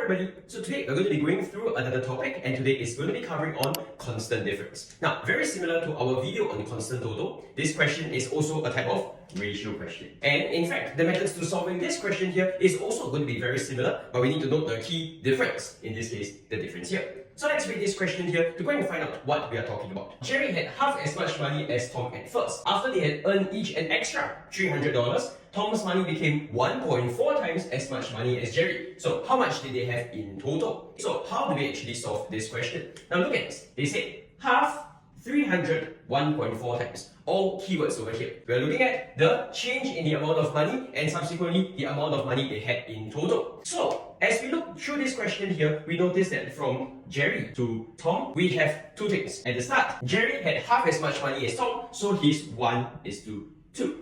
everybody, so today we're going to be going through another topic, and today is going to be covering on constant difference. Now, very similar to our video on constant total, this question is also a type of ratio question. And in fact, the methods to solving this question here is also going to be very similar, but we need to note the key difference, in this case, the difference here. So let's read this question here to go and find out what we are talking about. Jerry had half as much money as Tom at first. After they had earned each an extra $300, Tom's money became 1.4 times as much money as Jerry. So how much did they have in total? So how do we actually solve this question? Now look at this. They said half 300 1.4 times. All keywords over here. We are looking at the change in the amount of money and subsequently the amount of money they had in total. So as we look through this question here, we notice that from Jerry to Tom, we have two things. At the start, Jerry had half as much money as Tom, so his 1:2.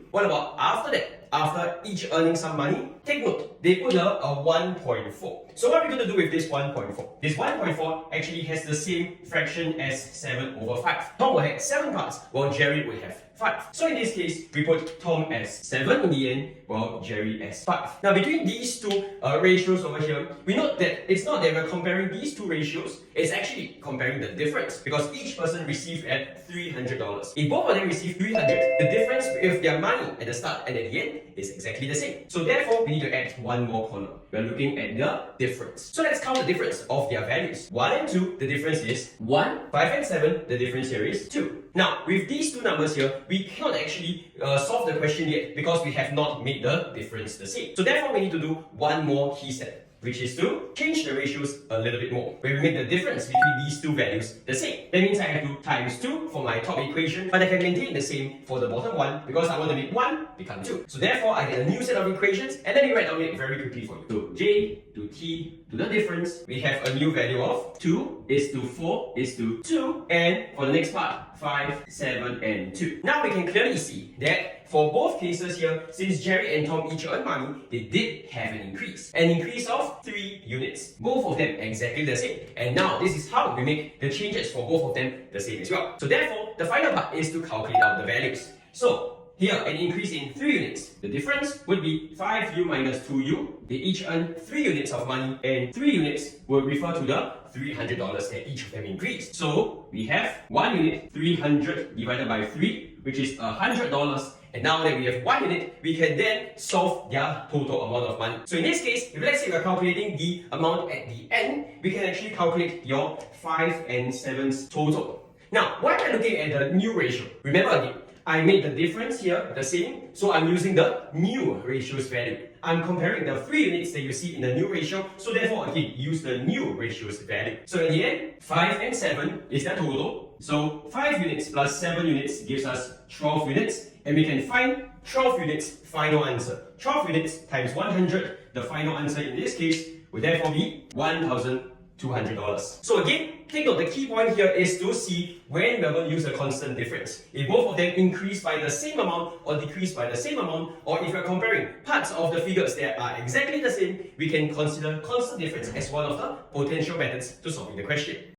What about after that? After each earning some money, take note, they put a 1.4. So what are we going to do with this 1.4? This 1.4 actually has the same fraction as 7 over 5. Tom will have 7 parts, while Jerry will have 5. So in this case, we put Tom as 7 in the end, while Jerry as 5. Now between these two ratios over here, we note that it's not that we're comparing these two ratios, it's actually comparing the difference, because each person received at $300. If both of them receive 300, the difference with their money at the start and at the end is exactly the same. So therefore, we need to add one more column. We're looking at the difference. So let's count the difference of their values. 1 and 2, the difference is 1. 5 and 7, the difference here is 2. Now, with these two numbers here, we cannot actually solve the question yet because we have not made the difference the same. So therefore, we need to do one more key step, which is to change the ratios a little bit more, where we make the difference between these two values the same. That means I have to times 2 for my top equation, but I can maintain the same for the bottom one because I want to make 1 become 2. So therefore, I get a new set of equations, and let me write down it very quickly for you. So j to t to the difference, we have a new value of 2 is to 4 is to 2, and for the next part, 5, 7, and 2. Now we can clearly see that for both cases here, since Jerry and Tom each earn money, they did have an increase of 3 units. Both of them exactly the same. And now this is how we make the changes for both of them the same as well. So therefore, the final part is to calculate out the values. So here, an increase in 3 units. The difference would be 5u minus 2u. They each earn 3 units of money, and 3 units would refer to the $300 that each of them increased. So we have 1 unit, 300 divided by 3, which is $100. And now that we have 1 unit, we can then solve their total amount of money. So in this case, if let's say we're calculating the amount at the end, we can actually calculate your 5 and 7's total. Now, why am I looking at the new ratio? Remember again, I made the difference here the same, so I'm using the new ratio's value. I'm comparing the 3 units that you see in the new ratio, so therefore again, use the new ratio's value. So in the end, 5 and 7 is the total. So 5 units plus 7 units gives us 12 units, and we can find 12 units final answer. 12 units times 100, the final answer in this case would therefore be $1,200. So again, take note, the key point here is to see when we're going to use a constant difference. If both of them increase by the same amount or decrease by the same amount, or if we're comparing parts of the figures that are exactly the same, we can consider constant difference as one of the potential methods to solving the question.